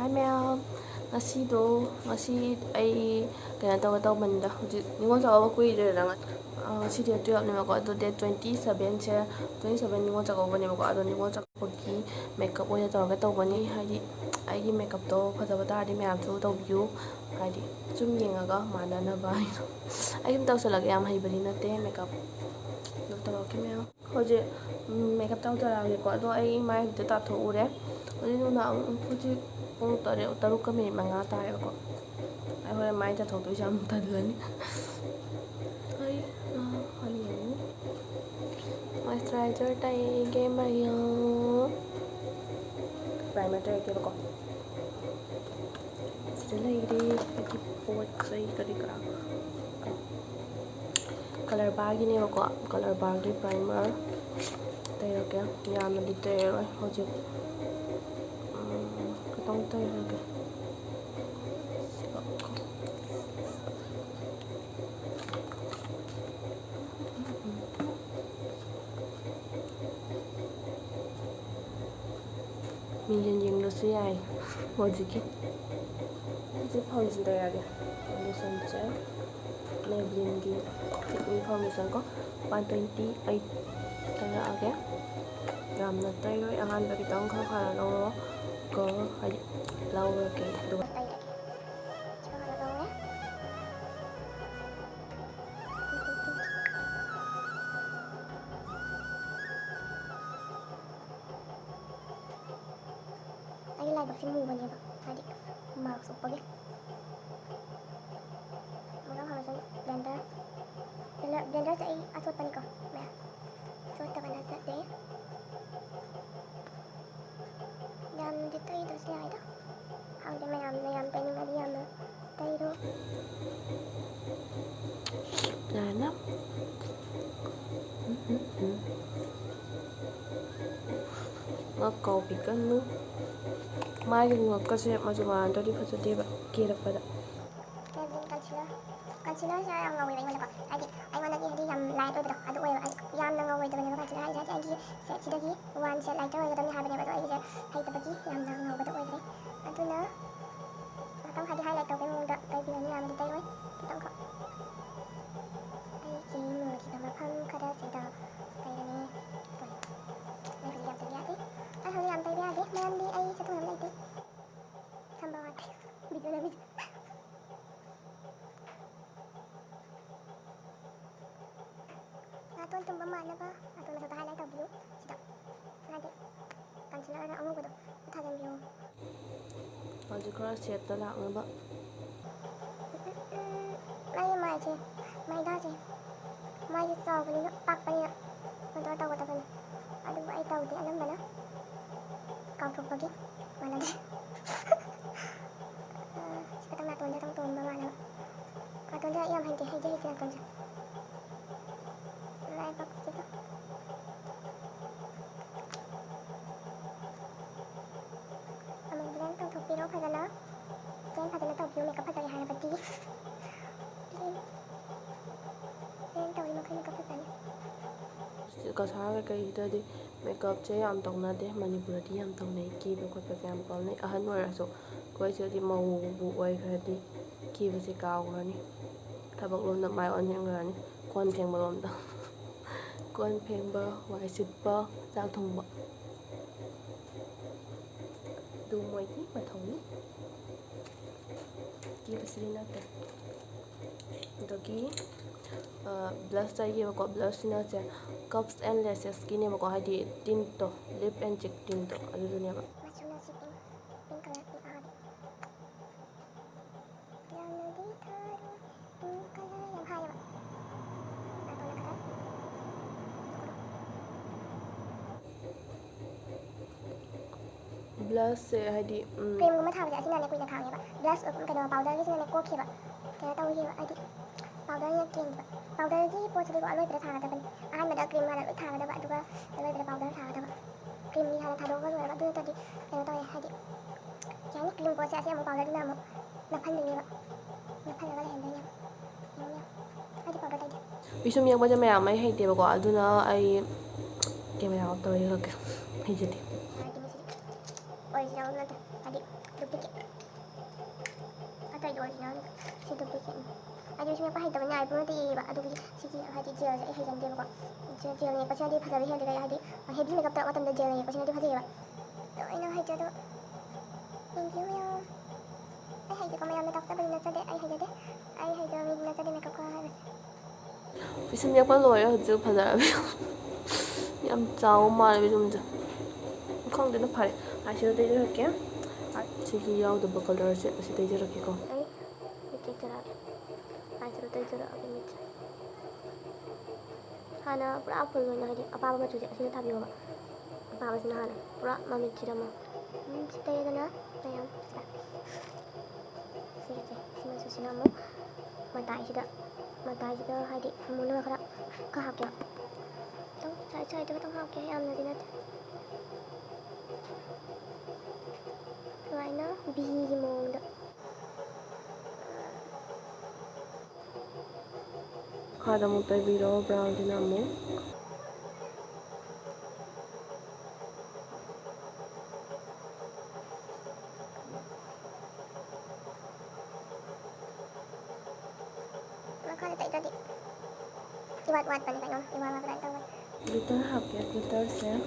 Hi ma'am. Ngasi ay kaya tawag-tawag hujik ningon sa awa kuire lang ngasi dia 12 ni mako ado date 27 se 27 ningon sa ko ni mako ado ningon sa pagi makeup oya tawag tawbani haidi aigi makeup to fadaba tadi ma'am su tawbiu haidi sum yengaga manana ba ai dum tawsalag yam haibari nate makeup do tawak ma'am hujik makeup tawtarage ko ado ai mai de ta tho ure hujik na hujik pung taruk ka minit manga tayo ko ay hore mai ta thok to siya mong tadlani ay ano yun moisturizer tayo game ayo primer tayo kaya ko still lady lagi pot say kari ka color bag ini ko color bag di primer tayo kaya yan na dito ay hojik katong tayo lagi minyan lo siya ay hojiki hojik foundation tayo lagi foundation siya Maybelline gi thick foundation ko 128 tayo lagi yamna tayo ahan ba kitang khara lo ko hay lawa ke do ay lai bak sin mu bani ba tadi mak sok pagi mula hasan blender blender sa ay asot pani ko ba asot ta kana sa de yam dito ito siya ito ang de mayam tani ngali yam tayo Nana ngakau pikan nu mai ngakka se majuman tadi fasade ba kira pada Kevin concealer sa ang ngaway ba ko ay wala di yam light oy ado oy yam na ngaway ba concealer ay ay set sidagi one set lighter oy gadami habani ba oy hay tabagi yam na ngaway ba oy ado na atang hadi highlight ko kay munda kay bilang yam di tayo kitang ko ay kimo kita mapam kada sida tayo ni ay yam tayo ate ay hali yam tayo ate man di ay sa tunam ate sambawat video na video atun tum bamana ba atun sa highlight ko view sida nadi concealer na amo ko do tagan view hojik kra set ta lang ba mai ce mai da ce mai ji so bani pak baniมันตัวก็ตะกันอะดูไอ้เต่าที่อันนั้นนะกองทุกปกิมาแล้วดิก็ต้องมาตัวจะต้องตัวประมาณนั้นอะตัวจะยอมให้ให้เสียกันจ้ะไล่ปักสิก็อะมันเล่นต้องทุกปีโร่พัฒนาเล่นพัฒนาตัวผิวเมคอัพพัฒนาหายไปดีเล่นตัวนี้มันขึ้นกับพัฒนาkasar kai hidadi makeup che yam tongna de manipur di yam tongnai ki be ko pe yam ko nei ahan wara so koi se di mau bu oi khadi ki be se kaw ngani tabak lom na mai on yang ngani kon pheng ba lom da kon pheng ba wai sit ba chak thong ba du moi ni ma thong ni ki be se na ta dogi blush चाहिए को blush ना से cups and lashes की ने को Hadi tint to lip and cheek tint to अदु दुनिया में masuk nasi pink color ni ada yang di taruh pink color yang hai ba atau nak kata blush से Hadi cream ko matawag kasi na ko ina kanya ba blush ko kado powder kasi na ko kiba kaya tawo hiba adi powder nya cream ba powder gi po sa ko aloy pero thanga taban ahan mada cream mala aloy thanga ba aduga aloy pero powder thanga ba cream ni hala thado ko ba du tadi pero tawo hadi yani cream ko sa mo powder na mo na phan ni ba na phan ga hen nya adi powder tadi bisum yang baca maya mai hai te ba ko aduna ai ke maya to yi ka hai jeti original nante. Adi duplicate. Atay original ni si duplicate. Adi sini apa hidupnya iPhone nanti ba adu siki hadi gel ai hajan de ba. Gel ni pasti adi phadabi hadi ga hadi heavy makeup ta matam da gel ni pasti adi phadai ba. To ina haja do. Thank you ya. Ai haja ko mayam makeup ta bali na sa de ai haja de. Ai haja mi na sa de makeup ko ha. 피심 약간 넣어요. 지금 받아요. 얌 짜오 말이 좀 콩대는 팔에 아시로 대줄게요. 아, 지금 야우도 뭐 컬러 아시 대줄게요. Ai 밑에 있더라. 아시로 대줄아 밑에. 하나 pura full na hadi apa ba chuje asina thabi ba. Apa ba sina hana pura mami chira ma. Sita ya na tayam. Sige sima susina mo. Matai sida hadi muna khara ka hakya. Tong chai to tong hakya yam na dinat. Right now bi mo da. 카드 못 대비로 브라운이나 뭐. Makanya tak tadi. Iwat-wat pa ni kayo. Iwat pa rin tawag. glitter 할게요. 글리터세.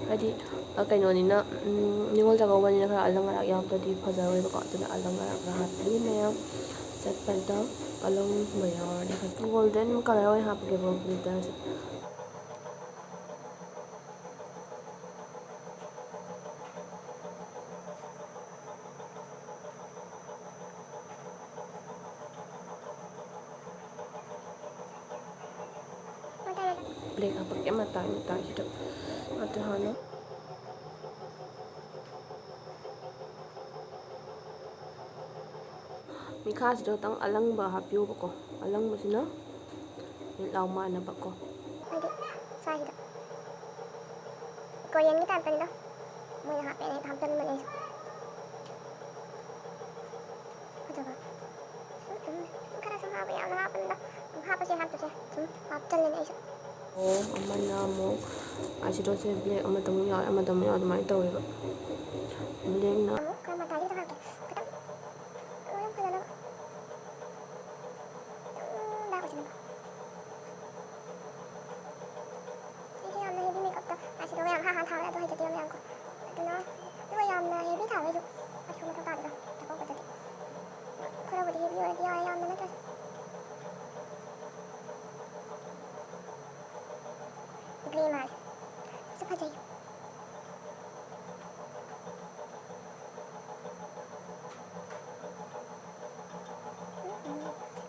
하디 그러니까 니골 작업하니까 그냥 알랑가락 야업더디 퍼져버리고 어떤 알랑가락 하트리네요. 셋발더 along mayor ni golden color ay hapke bo glitter black hapke mata hito ate hano mikha tang alang ba hapyo ko alang ba sina law ma na ba ko Adi, sahida. Korean kita apa ni dah? Mau yang HP ni hampir mana ni? Ada apa? Kerana sama apa yang apa ni dah? Apa sih hap tu sih? Hap jalan ni. oh amana mo asiro se black amadamu ya adumai taweba black na Kalau mata kita hap. Kita. Orang pada nak. Dah macam ni. Ini yang heavy makeup tu. Asiro yang ha thang tu hai jadi yang ko. Tu no. Tu yang heavy thang tu. Asiro macam tak ada. Tak apa jadi. Kalau boleh heavy dia yang mana tu. Green mal. Siapa jadi?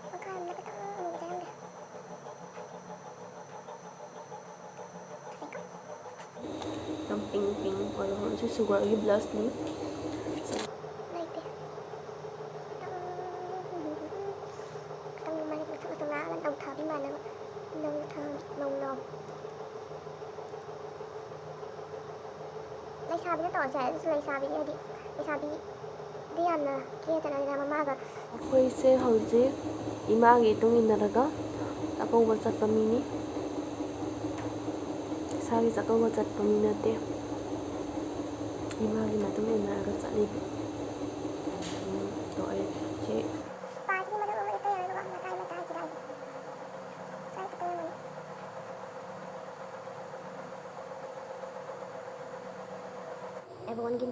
Makan nak kita mau berjalan dah. yang pink kalau si sugar lagi blush ni Baik deh. Kita mana kita setengah lan đầu thở mà nó đầu thở nồng nồng. Lấy sao bị nó tỏ trẻ lấy sao bị đi. Lấy sao bị đi ăn là kia tại là mama ga. ꯑꯩꯈꯣꯏꯁꯦ ꯍꯧꯖꯤꯛ ꯏꯃꯥꯒꯤ ꯏꯇꯨꯡ ꯏꯟꯅꯔꯒ ꯆꯥꯛꯀꯧꯕ ꯆꯠꯄ ꯃꯤꯅꯤ ꯏꯁꯥꯒꯤ ꯆꯥꯛꯀꯧꯕ ꯆꯠꯄ ꯃꯤ ꯅꯠꯇꯦ 이마기 맞으면 옛날에 짜리고 또 이렇게 Pagi mana umur itu yang luang mata kita. Saya ketemu. Everyone gin.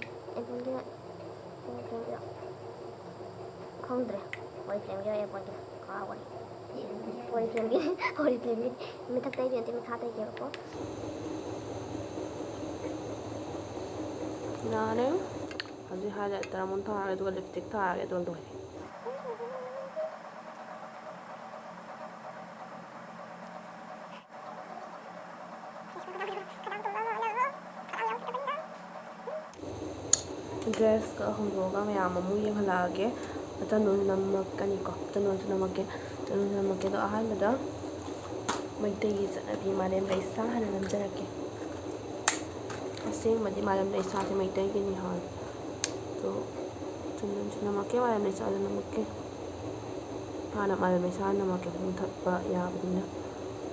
Không được. Ôi phim kia em còn có rồi. Ôi phim kia mình thắc tay thì mình thả tay kia có. 나는 아주 하자 따라 몬타하게 두고 립스틱 타하게 돈도 해. 드레스가 홍보가 매야 무예 할라게 어떤 눈 남막가니까 어떤 눈 남막게도 아하면다 마이테기 자비 마렘 레이사 하는 남자랄게 ꯑꯁꯦꯡꯕꯗꯤ ꯃꯥꯂꯦꯝ ꯂꯩꯁꯥꯁꯦ ꯃꯩꯇꯩꯒꯤꯅꯤ ꯍꯥꯏ ꯑꯗꯣ ꯆꯨꯝꯅꯁꯨ ꯅꯝꯃꯛꯀꯦ ꯃꯥꯂꯦꯝ ꯂꯩꯁꯥꯁꯨ ꯅꯝꯃꯛꯀꯦ ꯍꯥꯟꯅ ꯃꯥꯂꯦꯝ ꯂꯩꯁꯥ ꯅꯝꯃꯛꯀꯦ ꯄꯨꯡ ꯊꯛꯄ ꯌꯥꯕꯅꯤꯅ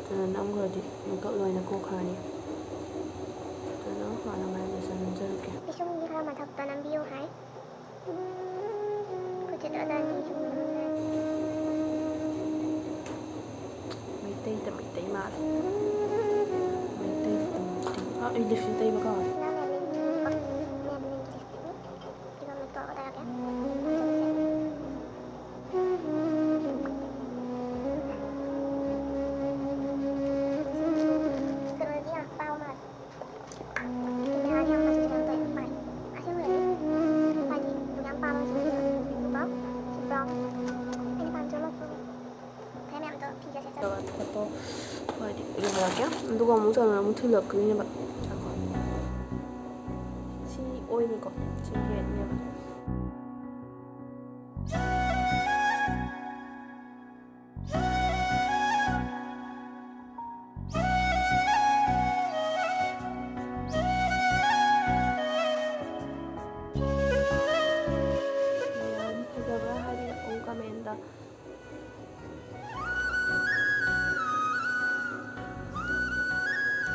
ꯑꯗꯨꯅ ꯅꯝꯈ꯭ꯔꯗꯤ ꯃꯦꯀꯞ ꯂꯣꯏꯅ ꯀꯣꯛꯈ꯭ꯔꯅꯤ ꯑꯗꯨꯅ ꯍꯥꯟꯅ ꯃꯥꯂꯦꯝ ꯂꯩꯁꯥ ꯅꯝꯖꯔꯛꯀꯦ Pisong hindi ka matakta ꯅꯝꯕꯤꯌꯨ ꯍꯥꯏ ꯈꯨꯖꯤꯟ ꯑꯅꯤꯁꯨ ꯃꯩꯇꯩꯗ ꯃꯩꯇꯩ ꯃꯥꯜꯂꯦ ꯃꯩꯇꯩꯗ ꯑꯩ ꯂꯤꯞꯁꯇꯤꯛ ꯇꯩꯕ ꯀꯥꯎꯔꯦ ꯐꯣꯇꯣ ꯍꯥꯏꯗꯤ ꯌꯦꯡꯉꯛꯀꯦ ꯑꯗꯨꯒ ꯑꯃꯨꯛ ꯆꯪꯉꯒ ꯑꯃꯨꯛ ꯊꯤꯜꯂꯛꯇꯣꯏꯅꯦꯕ ꯁꯤ ꯑꯣꯏꯅꯤꯀꯣ ꯁꯤ ꯔꯦꯠꯅꯦꯕ ꯌꯥꯝ ꯐꯖꯕ꯭ꯔꯥ ꯍꯥꯏꯕꯤꯔꯛꯑꯣ ꯀꯃꯦꯟꯗ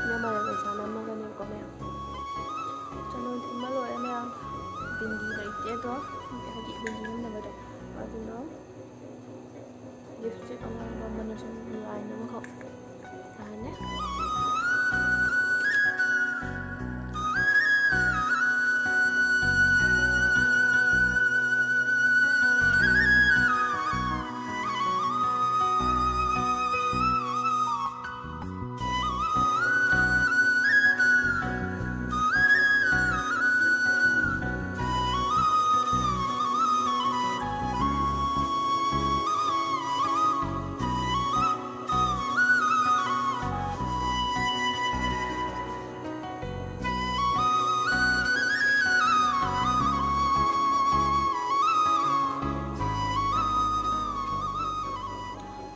ꯅꯝꯃꯒ ꯄꯩꯁꯥ ꯅꯝꯃꯒꯅꯦꯀꯣ ꯃꯌꯥꯝ ꯆꯅꯣ ꯊꯤꯟꯕ ꯂꯣꯏꯔꯦ ꯃꯌꯥꯝ ꯕꯤꯟꯗꯤ ꯂꯩꯇꯦ ꯑꯗꯣ ꯍꯥꯏꯗꯤ ꯕꯤꯟꯗꯤ ꯅꯝꯅꯕꯗꯣ ꯑꯗꯨꯅ ꯂꯤꯞꯁꯇꯤꯛ ꯑꯉꯥꯡꯕ ꯑꯃꯅ ꯁꯨꯝ ꯂꯥꯏꯟ ꯑꯃꯈꯛ ꯊꯥꯍꯜꯂꯦ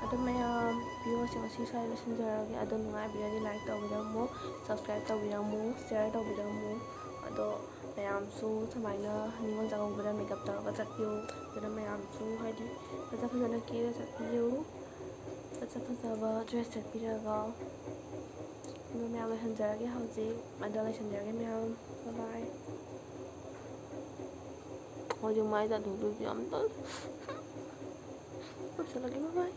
ꯑꯗꯨ ꯃꯌꯥꯝ ꯚꯤꯗꯤꯑꯣꯁꯦ ꯉꯁꯤ ꯁ꯭ꯋꯥꯏꯗ ꯂꯣꯏꯁꯤꯟꯖꯔꯒꯦ ꯑꯗꯣ ꯅꯨꯡꯉꯥꯏꯕꯤꯔꯗꯤ ꯂꯥꯏꯛ ꯇꯧꯕꯤꯔꯝꯃꯨ ꯁꯕꯁꯀ꯭ꯔꯥꯏꯕ ꯇꯧꯕꯤꯔꯝꯃꯨ ꯁꯤꯌꯔ ꯇꯧꯕꯤꯔꯝꯃꯨ ꯑꯗꯣ ꯃꯌꯥꯝꯁꯨ ꯁꯨꯃꯥꯏꯅ ꯅꯤꯉꯣꯜ ꯆꯥꯛꯀꯧꯕꯗ ꯃꯦꯀꯞ ꯇꯧꯔꯒ ꯆꯠꯄꯤꯌꯨ ꯑꯗꯨꯅ ꯃꯌꯥꯝꯁꯨ ꯍꯥꯏꯗꯤ ꯐꯖꯅ ꯀꯦꯔ ꯆꯠꯄꯤꯌꯨ ꯐꯖꯕ ꯗ꯭ꯔꯦꯁ ꯁꯦꯠꯄꯤꯔꯒ ꯑꯗꯣ ꯃꯌꯥꯝ ꯂꯣꯏꯁꯤꯟꯖꯔꯒꯦ ꯍꯧꯖꯤꯛ ꯑꯗꯣ ꯂꯣꯏꯁꯤꯟꯖꯔꯒꯦ ꯃꯌꯥꯝ ꯕꯥꯏ ꯍꯧꯖꯤꯛ ꯃꯥꯏ ꯇꯥꯊꯣꯛꯇꯣꯏꯁꯦ ꯌꯥꯝ ꯇꯜꯂꯦ ꯂꯣꯏꯁꯤꯜꯂꯒꯦ ꯕꯥꯏ